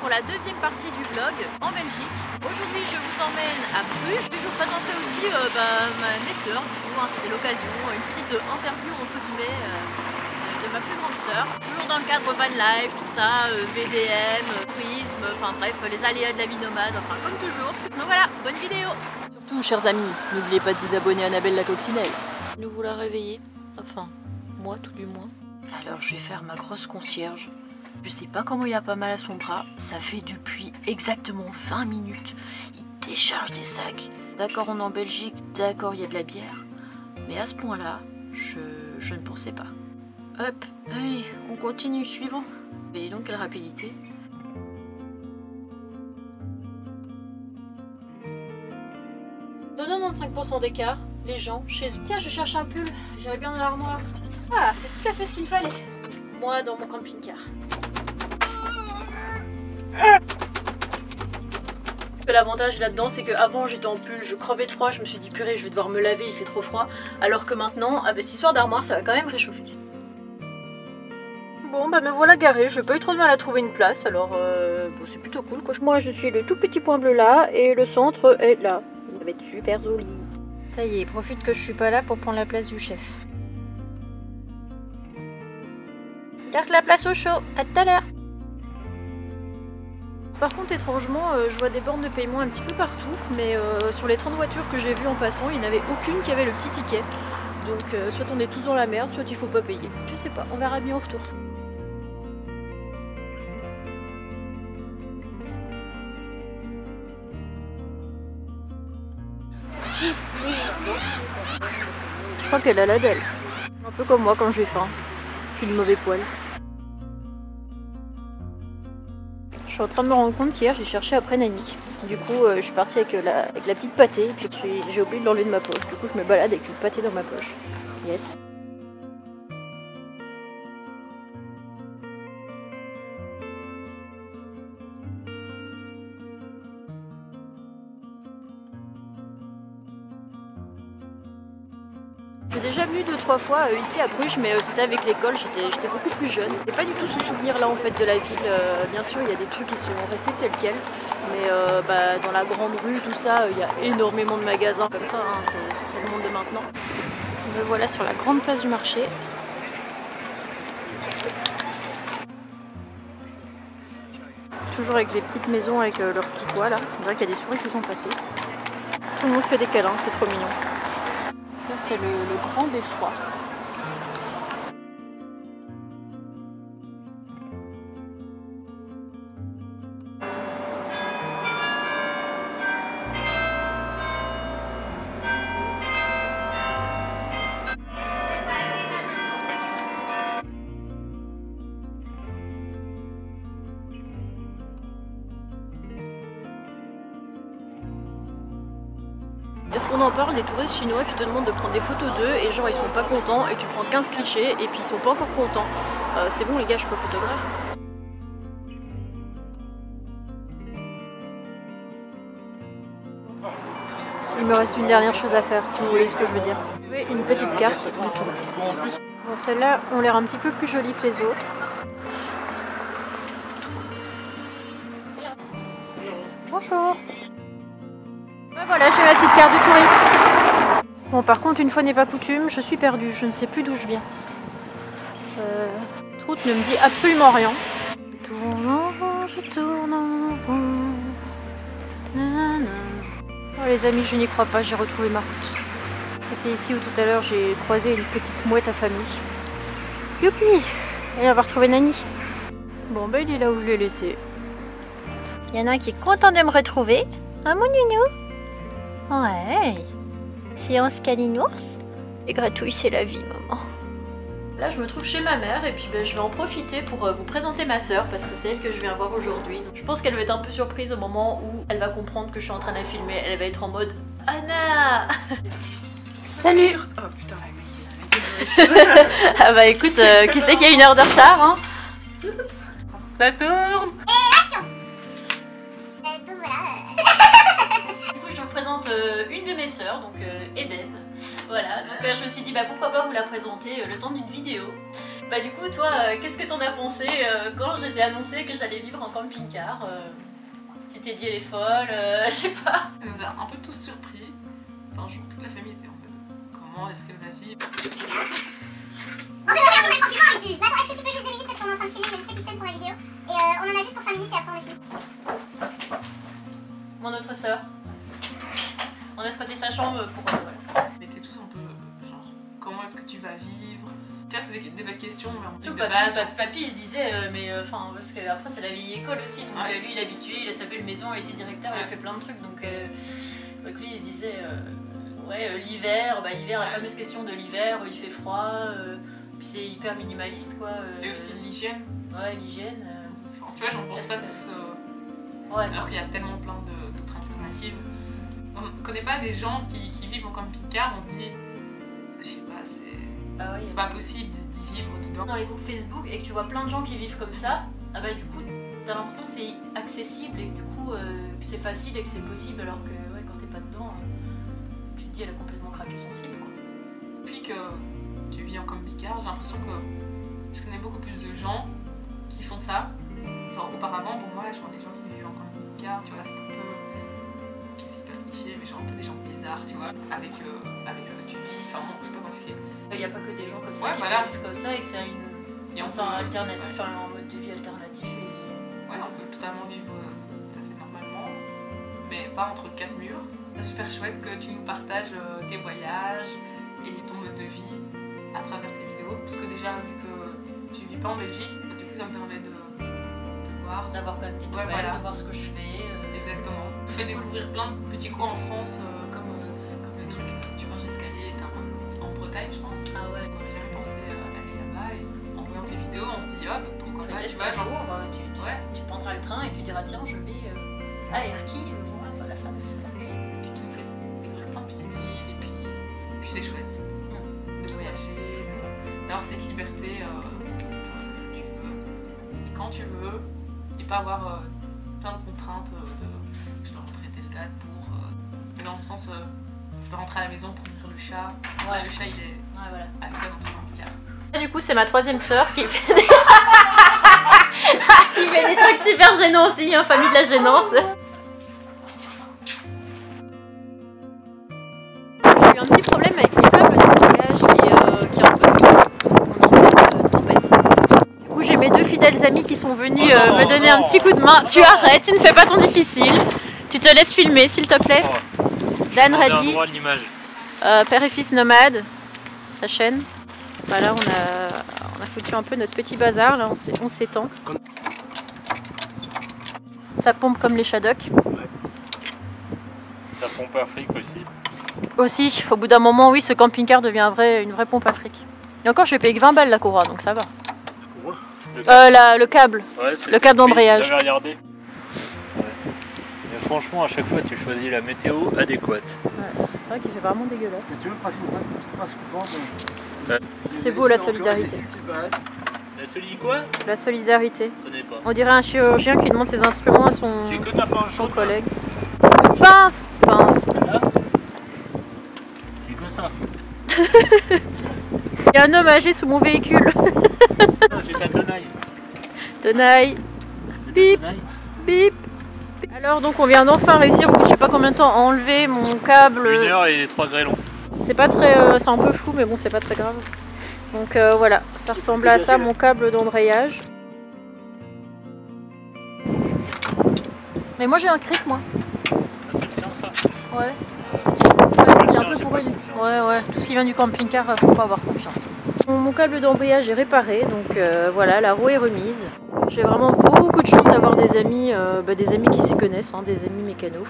pour la deuxième partie du vlog en Belgique. Aujourd'hui je vous emmène à Bruges. Je vais vous présenter aussi mes sœurs. C'était l'occasion, une petite interview entre guillemets de ma plus grande sœur. Toujours dans le cadre van life, tout ça, VDM, tourisme, enfin bref, les aléas de la vie nomade, enfin comme toujours. Donc voilà, bonne vidéo. Surtout chers amis, n'oubliez pas de vous abonner à Annabelle la Coccinelle. Nous vous la réveiller, enfin moi tout du moins. Alors je vais faire ma grosse concierge. Je sais pas comment il a pas mal à son bras, ça fait depuis exactement 20 minutes. Il décharge des sacs. D'accord, on est en Belgique, d'accord, il y a de la bière. Mais à ce point-là, je ne pensais pas. Hop, allez, on continue, suivant. Et donc, quelle rapidité. De 95% d'écart, les gens chez eux. Tiens, je cherche un pull, j'irai bien dans l'armoire. Ah, c'est tout à fait ce qu'il me fallait. Moi, dans mon camping-car. L'avantage là-dedans, c'est qu'avant j'étais en pull, je crevais de froid, je me suis dit purée, je vais devoir me laver, il fait trop froid. Alors que maintenant, cette histoire d'armoire, ça va quand même réchauffer. Bon, me voilà garée, j'ai pas eu trop de mal à trouver une place, alors bon, c'est plutôt cool quoi. Moi, je suis le tout petit point bleu là, et le centre est là. Ça va être super joli. Ça y est, profite que je suis pas là pour prendre la place du chef. Garde la place au chaud, à tout à l'heure. Par contre, étrangement, je vois des bornes de paiement un petit peu partout, mais sur les 30 voitures que j'ai vues en passant, il n'y en avait aucune qui avait le petit ticket. Donc soit on est tous dans la merde, soit il faut pas payer. Je sais pas, on verra bien au retour. Je crois qu'elle a la dalle. Un peu comme moi quand j'ai faim. Je suis de mauvais poil. Je suis en train de me rendre compte qu'hier j'ai cherché après Nani. Du coup je suis partie avec la petite pâtée et puis j'ai oublié de l'enlever de ma poche. Du coup je me balade avec une pâtée dans ma poche. Yes. J'ai déjà venu 2-3 fois ici à Bruges, mais c'était avec l'école, j'étais beaucoup plus jeune. J'ai pas du tout ce souvenir là en fait de la ville. Bien sûr il y a des trucs qui sont restés tels quels, mais dans la grande rue, tout ça, il y a énormément de magasins comme ça, hein, c'est le monde de maintenant. Me voilà sur la grande place du marché. Toujours avec les petites maisons avec leurs petits toits là. On dirait qu'il y a des souris qui sont passées. Tout le monde fait des câlins, c'est trop mignon. Ça c'est le grand détroit. Est-ce qu'on en parle des touristes chinois qui te demandent de prendre des photos d'eux et genre ils sont pas contents et tu prends 15 clichés et puis ils sont pas encore contents. C'est bon les gars, je suis pas photographe. Il me reste une dernière chose à faire si vous voyez ce que je veux dire. Une petite carte du touriste. Bon, celles-là ont l'air un petit peu plus jolies que les autres. Bonjour. Voilà, j'ai ma petite carte de touriste. Bon, par contre, une fois n'est pas coutume, je suis perdue, je ne sais plus d'où je viens. Cette route ne me dit absolument rien. Je tourne en rond. Oh les amis, je n'y crois pas, j'ai retrouvé ma route. C'était ici où tout à l'heure j'ai croisé une petite mouette à famille. Youpi! Et on va retrouver Nani. Bon, il est là où je l'ai laissé. Il y en a un qui est content de me retrouver. Ah mon nounou! Ouais, séance câlinours. Et gratouille, c'est la vie, maman. Là, je me trouve chez ma mère et puis je vais en profiter pour vous présenter ma sœur parce que c'est elle que je viens voir aujourd'hui. Je pense qu'elle va être un peu surprise au moment où elle va comprendre que je suis en train de la filmer. Elle va être en mode Anna. Salut. Oh putain, la mec. Ah bah écoute, qui c'est qui a une heure de retard hein? Oups. Ça tourne. Je vous présente une de mes sœurs, donc Eden. Voilà, donc je me suis dit pourquoi pas vous la présenter le temps d'une vidéo. Bah du coup, toi, qu'est-ce que t'en as pensé quand je t'ai annoncé que j'allais vivre en camping-car Tu t'es dit elle est folle, je sais pas. Ça nous a un peu tous surpris. Enfin, genre, toute la famille était en mode comment est-ce qu'elle va vivre? On fait regarder tranquillement ici. Bah attends, est-ce que tu peux juste 2 minutes parce qu'on est en train de filmer une petite scène pour la vidéo. Et on en a juste pour 5 minutes et après on le filme. Mon autre sœur. On a squatté sa chambre pour... voilà. On était tous un peu genre comment est-ce que tu vas vivre? Tu vois, c'est des belles questions, mais Tout de base. papy il se disait, mais enfin, parce que après c'est la vieille école aussi, donc Ouais. lui il est habitué, il a sa belle maison, il était directeur, il a fait plein de trucs, donc lui il se disait, ouais, l'hiver, bah l'hiver, la fameuse question de l'hiver, il fait froid, puis c'est hyper minimaliste quoi. Et aussi l'hygiène. Ouais, l'hygiène. Tu vois, j'en pense pas tous. Ouais. Alors qu'il y a tellement plein d'autres alternatives. On ne connaît pas des gens qui vivent en camping-car, on se dit, je sais pas, Ah oui. c'est pas possible d'y vivre dedans. Dans les groupes Facebook et que tu vois plein de gens qui vivent comme ça, ah bah du coup t'as l'impression que c'est accessible et que du coup que c'est facile et que c'est possible, alors que ouais, quand t'es pas dedans, tu te dis elle a complètement craqué son cible quoi. Depuis que tu vis en camping-car, j'ai l'impression que je connais beaucoup plus de gens qui font ça. Genre auparavant, pour moi, genre les gens qui vivent en camping-car, tu vois, c'est un peu... c'est hyper cliché, mais genre un peu des gens bizarres, tu vois, avec ce que tu vis, enfin bon, je sais pas comment expliquer. Il n'y a pas que des gens comme ça Ouais, qui voilà. vivent comme ça et que c'est un alternatif, ouais. un mode de vie alternatif. Ouais, on peut totalement vivre tout à fait normalement, mais pas entre 4 murs. C'est super chouette que tu nous partages tes voyages et ton mode de vie à travers tes vidéos, parce que déjà, vu que tu vis pas en Belgique, du coup ça me permet de voir. D'avoir quand même des nouvelles, voilà. de voir ce que je fais. Exactement. Je fais découvrir plein de petits coins en France, comme le truc, tu manges l'escalier, en Bretagne, je pense. Ah ouais. On n'aurait jamais pensé aller là-bas, et en voyant tes vidéos, on se dit hop, pourquoi pas, Peut-être tu vois, qu'un jour, ouais. tu prendras le train et tu diras tiens, je vais à Erquy, voir la fameuse plage. Et tu nous fais découvrir plein de petites villes, et puis c'est chouette de voyager, d'avoir cette liberté, de pouvoir faire ce que tu veux, et quand tu veux, et pas avoir plein de contraintes de je dois rentrer à telle date pour... mais dans le sens, je dois rentrer à la maison pour nourrir le chat. Ouais. Le chat il est voilà. avec toi dans ton camping-car. Et du coup, c'est ma troisième sœur qui fait des... qui fait des trucs super gênants aussi, hein, famille de la gênance. J'ai eu un petit problème avec mon câble de mariage qui est un peu fou. On est en pleine tempête. Du coup, j'ai mes 2 fidèles amis qui sont venus me donner un petit coup de main. Tu arrêtes, tu ne fais pas ton difficile. Tu te laisses filmer, s'il te plaît. Dan Radi, père et fils nomade, sa chaîne. Voilà, on a foutu un peu notre petit bazar, là, on s'étend. Ça pompe comme les Shadocks. Ouais. Ça pompe à fric aussi. Aussi, au bout d'un moment, oui, ce camping-car devient une vraie pompe à fric. Et encore, je vais payer que 20 balles la courroie, donc ça va. Le câble, Ouais, le câble d'embrayage. J'avais regardé. Ouais. Mais franchement, à chaque fois, tu choisis la météo adéquate. Ouais, c'est vrai qu'il fait vraiment dégueulasse. Tu veux passer C'est beau la solidarité. La solide quoi? La solidarité. Je connais pas. On dirait un chirurgien qui demande ses instruments à son J'ai que ta pince jaune, collègue. Pince! Pince! Là. J'ai que ça. Il y a un homme âgé sous mon véhicule. J'ai ta tenaille. Tenaille. Bip! Bip! Alors donc on vient d'enfin réussir, au bout de je sais pas combien de temps, à enlever mon câble. 1 heure et 3 grêlons. C'est pas très, c'est un peu flou mais bon c'est pas très grave. Donc voilà, ça ressemble à ça mon câble d'embrayage. Mais moi j'ai un cric moi. Ah, c'est le sien ça? Ouais. Il est un peu pourri lui. Ouais, tout ce qui vient du camping-car, faut pas avoir confiance. Mon câble d'embrayage est réparé, donc voilà, la roue est remise. J'ai vraiment beaucoup de chance d'avoir des amis qui s'y connaissent, hein, des amis mécanos.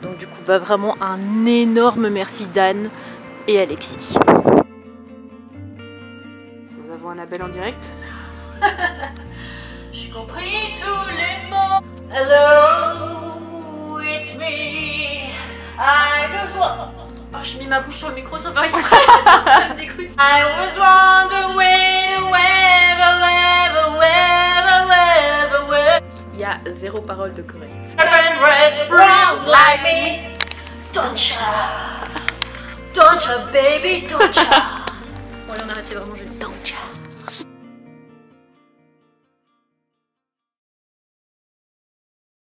Donc du coup, vraiment un énorme merci Dan et Alexis. Nous avons Annabelle en direct. J'ai compris tous les mots. Hello, it's me. I just want... Oh, j'ai mis ma bouche sur le micro sans faire exprès. Ça me dégoûte. I was wondering where. Il y a 0 parole de correct. Like me. Don't ya, baby, don't ya. Bon, allez, on arrête, c'est vraiment génial. Don't ya.